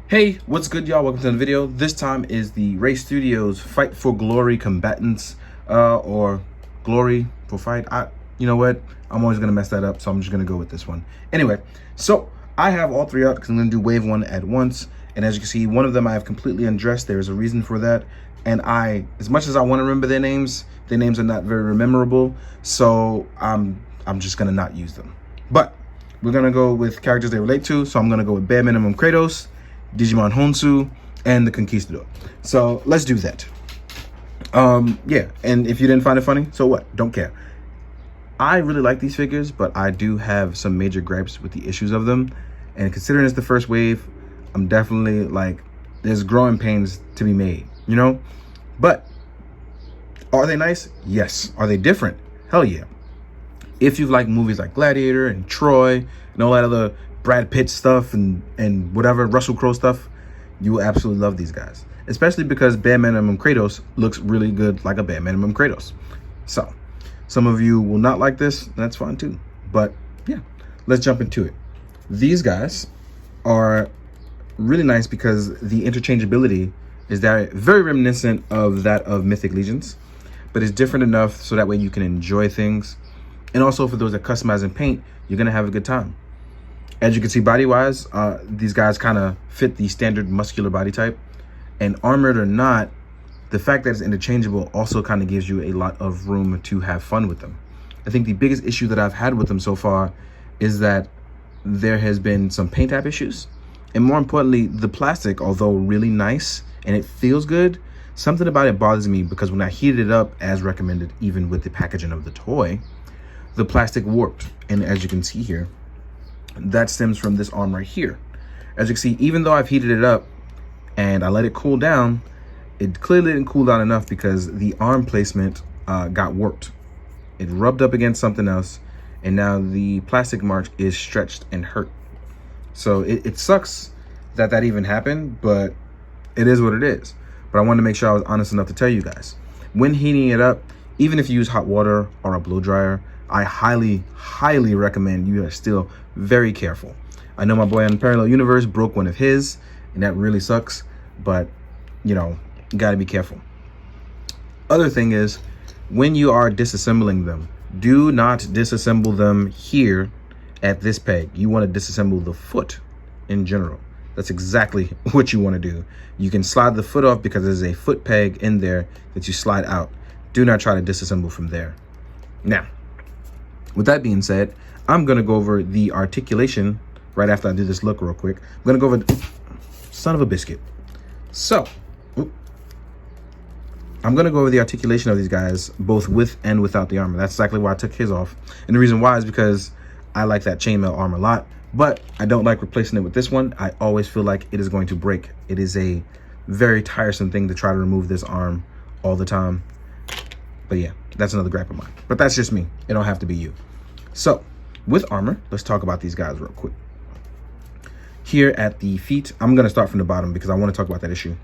Hey, what's good, y'all? Welcome to the video. This time is the Ray Studios Fight for Glory Combatants, or Glory for Fight. You know what? I'm always gonna mess that up, so I'm just gonna go with this one. Anyway, so I have all three out because I'm gonna do wave one at once. And as you can see, one of them I have completely undressed. There's a reason for that. And as much as I want to remember their names are not very memorable. So I'm just gonna not use them. But we're gonna go with characters they relate to. So I'm gonna go with bare minimum Kratos, Digimon Honsu, and the Conquistador. So let's do that. Yeah, and if you didn't find it funny, so what? Don't care. I really like these figures, but I do have some major gripes with the issues of them. And considering it's the first wave, I'm definitely like, there's growing pains to be made, you know? But are they nice? Yes. Are they different? Hell yeah. If you've liked movies like Gladiator and Troy and all that other Brad Pitt stuff and whatever Russell Crowe stuff, you will absolutely love these guys, especially because bare minimum Kratos looks really good like a bare minimum Kratos. So some of you will not like this, that's fine too, but yeah, let's jump into it. These guys are really nice because the interchangeability is very reminiscent of that of Mythic Legions, but it's different enough so that way you can enjoy things. And also for those that customize and paint, you're gonna have a good time. As you can see, body-wise, these guys kind of fit the standard muscular body type. And armored or not, the fact that it's interchangeable also kind of gives you a lot of room to have fun with them. I think the biggest issue that I've had with them so far is that there has been some paint app issues. And more importantly, the plastic, although really nice and it feels good, something about it bothers me because when I heated it up as recommended, even with the packaging of the toy, the plastic warped. And as you can see here, that stems from this arm right here. As you can see, even though I've heated it up and I let it cool down, it clearly didn't cool down enough because the arm placement got warped. It rubbed up against something else, and now the plastic mark is stretched and hurt. So it sucks that even happened, but it is what it is. But I wanted to make sure I was honest enough to tell you guys. When heating it up, even if you use hot water or a blow dryer, I highly, highly recommend you are still very careful. I know my boy on Parallel Universe broke one of his, and that really sucks, but you know, you gotta be careful. Other thing is, when you are disassembling them, do not disassemble them here at this peg. You want to disassemble the foot in general. That's exactly what you want to do. You can slide the foot off because there's a foot peg in there that you slide out. Do not try to disassemble from there. Now, with that being said, I'm going to go over the articulation right after I do this look real quick. I'm going to go over, son of a biscuit. So, I'm going to go over the articulation of these guys, both with and without the armor. That's exactly why I took his off. And the reason why is because I like that chainmail armor a lot, but I don't like replacing it with this one. I always feel like it is going to break. It is a very tiresome thing to try to remove this arm all the time. But yeah, that's another gripe of mine. But that's just me. It don't have to be you. So, with armor, let's talk about these guys real quick. Here at the feet, I'm going to start from the bottom because I want to talk about that issue.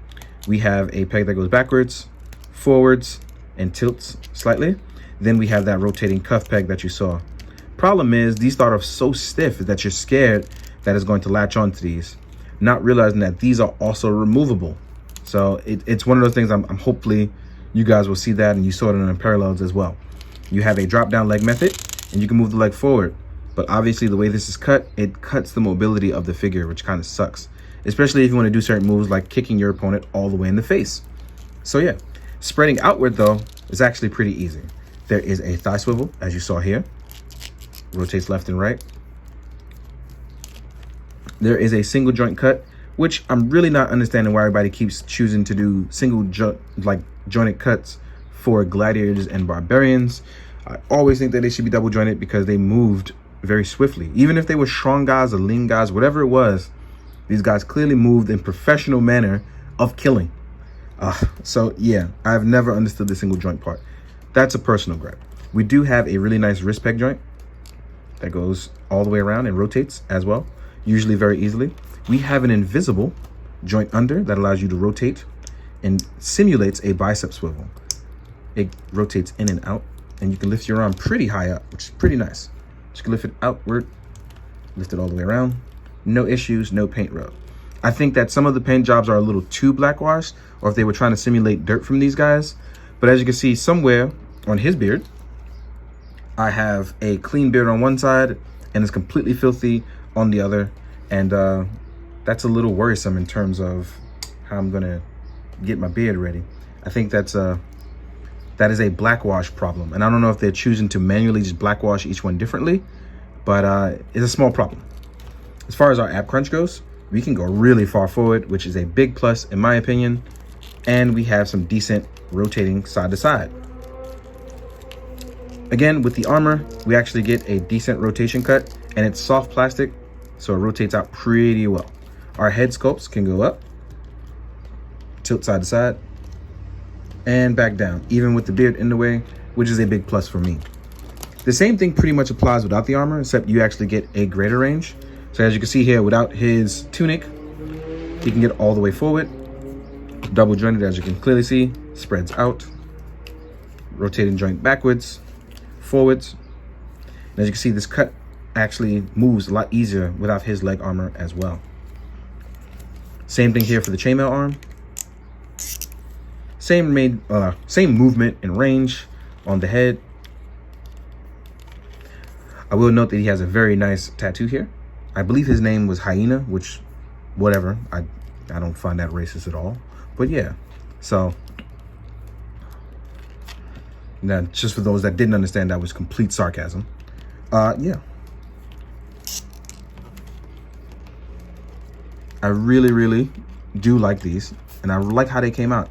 We have a peg that goes backwards, forwards, and tilts slightly. Then we have that rotating cuff peg that you saw. Problem is, these start off so stiff that you're scared that it's going to latch onto these, not realizing that these are also removable. So it's one of those things I'm hopefully you guys will see that, and you saw it in the parallels as well. You have a drop down leg method, and you can move the leg forward. But obviously the way this is cut, it cuts the mobility of the figure, which kind of sucks. Especially if you want to do certain moves like kicking your opponent all the way in the face. So yeah, spreading outward though is actually pretty easy. There is a thigh swivel, as you saw here. Rotates left and right. There is a single joint cut, which I'm really not understanding why everybody keeps choosing to do jointed cuts for gladiators and barbarians. I always think that they should be double jointed because they moved very swiftly. Even if they were strong guys or lean guys, whatever it was, these guys clearly moved in professional manner of killing. So yeah, I've never understood the single joint part. That's a personal gripe. We do have a really nice wrist peg joint that goes all the way around and rotates as well, usually very easily. We have an invisible joint under that allows you to rotate and simulates a bicep swivel. It rotates in and out, and you can lift your arm pretty high up, which is pretty nice. So you can lift it outward, lift it all the way around. No issues, no paint rub. I think that some of the paint jobs are a little too blackwash, or if they were trying to simulate dirt from these guys. But as you can see, somewhere on his beard, I have a clean beard on one side and it's completely filthy on the other. And that's a little worrisome in terms of how I'm gonna get my beard ready. I think that is a blackwash problem. And I don't know if they're choosing to manually just blackwash each one differently, but it's a small problem. As far as our app crunch goes, we can go really far forward, which is a big plus in my opinion. And we have some decent rotating side to side. Again, with the armor, we actually get a decent rotation cut, and it's soft plastic, so it rotates out pretty well. Our head sculpts can go up, tilt side to side, and back down, even with the beard in the way, which is a big plus for me. The same thing pretty much applies without the armor, except you actually get a greater range. So as you can see here, without his tunic, he can get all the way forward. Double jointed, as you can clearly see, spreads out. Rotating joint backwards, forwards. And as you can see, this cut actually moves a lot easier without his leg armor as well. Same thing here for the chainmail arm. Same movement and range on the head. I will note that he has a very nice tattoo here. I believe his name was Hyena, which, whatever. I don't find that racist at all. But yeah, so now just for those that didn't understand, that was complete sarcasm. Yeah. I really do like these, and I like how they came out,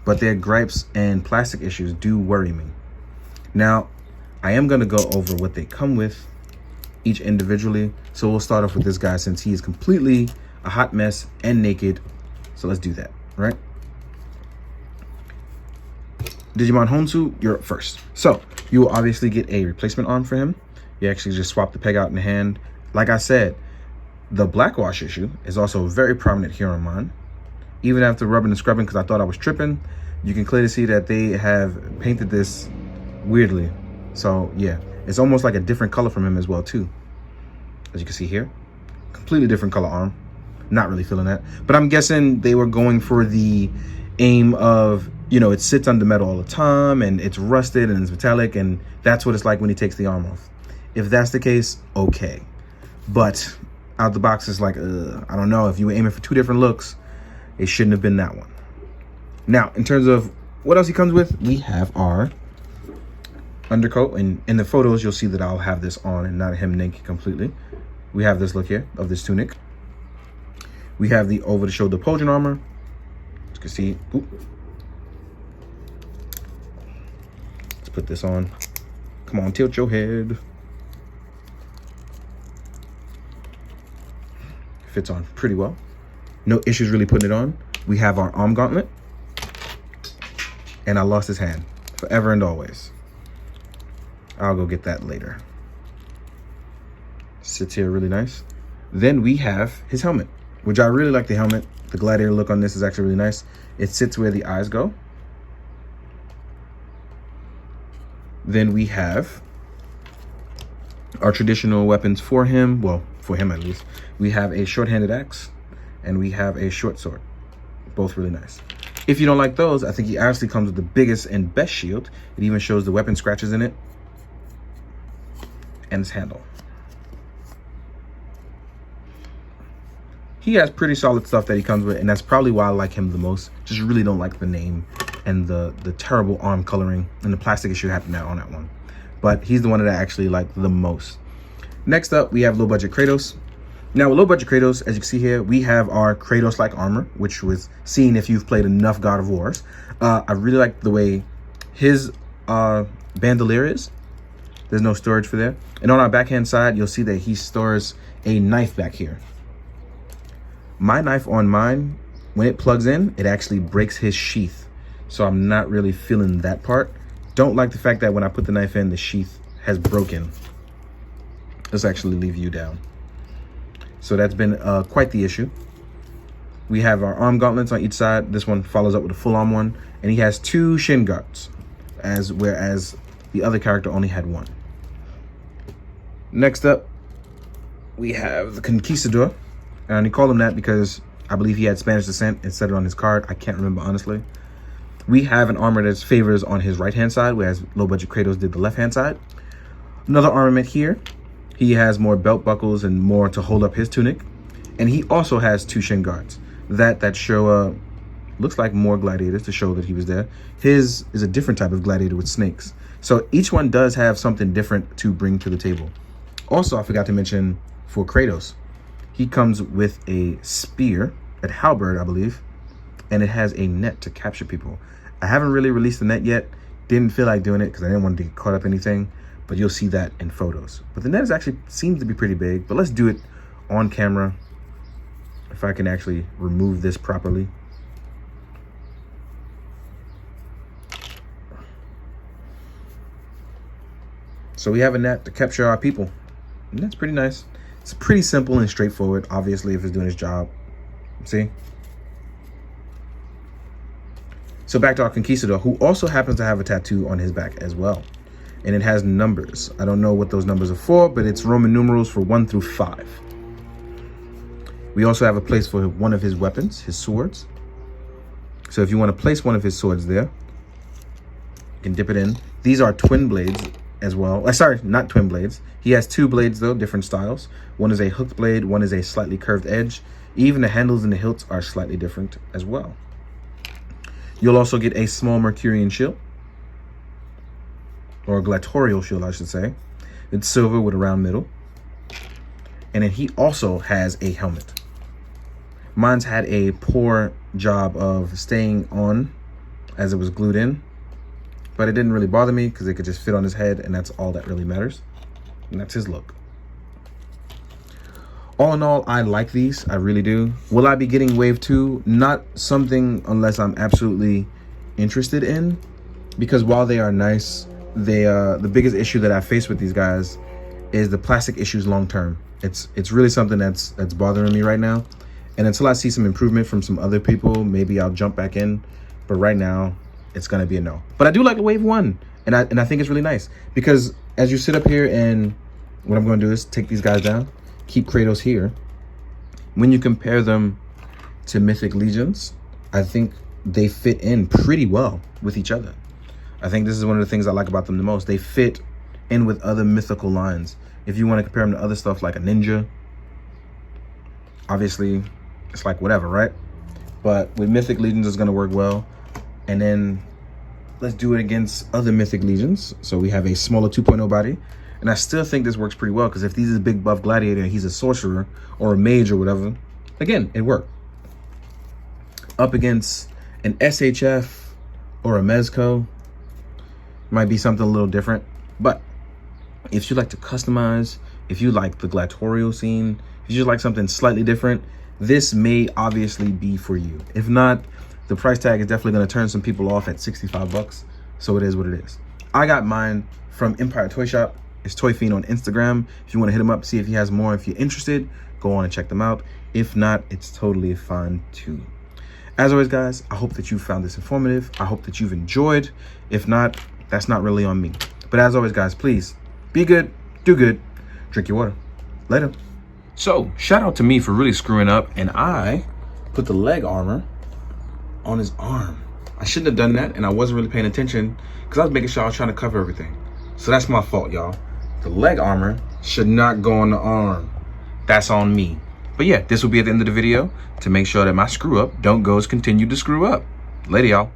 but their gripes and plastic issues do worry me. Now, I am gonna go over what they come with each individually. So we'll start off with this guy since he is completely a hot mess and naked. So let's do that, right? Digimon Honsu, you're up first. So you will obviously get a replacement arm for him. You actually just swap the peg out in the hand. Like I said, the blackwash issue is also very prominent here on mine. Even after rubbing and scrubbing, because I thought I was tripping, you can clearly see that they have painted this weirdly. So yeah, it's almost like a different color from him as well too. As you can see here, completely different color arm. Not really feeling that, but I'm guessing they were going for the aim of, you know, it sits under metal all the time and it's rusted and it's metallic, and that's what it's like when he takes the arm off. If that's the case, okay. But out the box, it's like, I don't know, if you were aiming for two different looks, it shouldn't have been that one. Now, in terms of what else he comes with, we have our undercoat, and in the photos, you'll see that I'll have this on and not him naked completely. We have this look here of this tunic. We have the over-the-shoulder Poljin armor. As you can see, ooh. Let's put this on. Come on, tilt your head. Fits on pretty well. No issues really putting it on. We have our arm gauntlet. And I lost his hand forever and always. I'll go get that later. Sits here really nice. Then we have his helmet, which I really like the helmet. The gladiator look on this is actually really nice. It sits where the eyes go. Then we have our traditional weapons for him. Well, for him at least. We have a short-handed axe and we have a short sword. Both really nice. If you don't like those, I think he actually comes with the biggest and best shield. It even shows the weapon scratches in it. And his handle. He has pretty solid stuff that he comes with, and that's probably why I like him the most. Just really don't like the name and the terrible arm coloring and the plastic issue happened on that one. But he's the one that I actually like the most. Next up, we have low budget Kratos. Now with low budget Kratos, as you can see here, we have our Kratos-like armor, which was seen if you've played enough God of Wars. I really like the way his bandolier is. There's no storage for there. And on our backhand side, you'll see that he stores a knife back here. My knife on mine, when it plugs in, it actually breaks his sheath. So I'm not really feeling that part. Don't like the fact that when I put the knife in, the sheath has broken. Let's actually leave you down. So that's been quite the issue. We have our arm gauntlets on each side. This one follows up with a full arm one. And he has 2 shin guards, whereas the other character only had 1. Next up, we have the Conquistador. And he called him that because I believe he had Spanish descent. It said it on his card. I can't remember, honestly. We have an armor that favors on his right-hand side, whereas low-budget Kratos did the left-hand side. Another armament here. He has more belt buckles and more to hold up his tunic. And he also has 2 shin guards. That show, looks like more gladiators to show that he was there. His is a different type of gladiator with snakes. So each one does have something different to bring to the table. Also, I forgot to mention for Kratos, he comes with a spear, a halberd, I believe, and it has a net to capture people. I haven't really released the net yet. Didn't feel like doing it because I didn't want to get caught up in anything, but you'll see that in photos. But the net is actually seems to be pretty big, but let's do it on camera. If I can actually remove this properly. So we have a net to capture our people. And that's pretty nice. It's pretty simple and straightforward, obviously, if it's doing its job. See? So back to our Conquistador, who also happens to have a tattoo on his back as well. And it has numbers. I don't know what those numbers are for, but it's Roman numerals for 1 through 5. We also have a place for one of his weapons, his swords. So if you want to place one of his swords there, you can dip it in. These are twin blades as well. Sorry, not twin blades. He has 2 blades though, different styles. One is a hooked blade, one is a slightly curved edge. Even the handles and the hilts are slightly different as well. You'll also get a small Mercurian shield, or a gladiatorial shield, I should say. It's silver with a round middle. And then he also has a helmet. Mine's had a poor job of staying on as it was glued in, but it didn't really bother me because it could just fit on his head, and that's all that really matters. And that's his look. All in all, I like these. I really do. Will I be getting wave 2? Not something unless I'm absolutely interested in, because while they are nice, they the biggest issue that I face with these guys is the plastic issues long term. It's really something that's bothering me right now. And until I see some improvement from some other people, maybe I'll jump back in. But right now, it's gonna be a no. But I do like the wave 1, and I think it's really nice, because as you sit up here, and what I'm gonna do is take these guys down, keep Kratos here. When you compare them to Mythic Legions, I think they fit in pretty well with each other. I think this is one of the things I like about them the most. They fit in with other mythical lines. If you want to compare them to other stuff like a ninja, obviously it's like whatever, right? But with Mythic Legions, it's going to work well. And then let's do it against other Mythic Legions. So we have a smaller 2.0 body. And I still think this works pretty well, because if he's a big buff gladiator and he's a sorcerer or a mage or whatever, again, it worked. Up against an SHF or a Mezco, might be something a little different. But if you like to customize, if you like the gladiatorial scene, if you just like something slightly different, this may obviously be for you. If not, the price tag is definitely going to turn some people off at 65 bucks. So it is what it is. I got mine from Empire Toy Shop. It's Toy Fiend on Instagram. If you want to hit him up, see if he has more. If you're interested, go on and check them out. If not, it's totally fine too. As always, guys, I hope that you found this informative. I hope that you've enjoyed. If not, that's not really on me. But as always, guys, please be good, do good, drink your water. Later. So, shout out to me for really screwing up, and I put the leg armor on his arm. I shouldn't have done that, and I wasn't really paying attention because I was making sure I was trying to cover everything. So that's my fault, y'all. The leg armor should not go on the arm. That's on me. But yeah, this will be at the end of the video to make sure that my screw up don't continue to screw up. Later, y'all.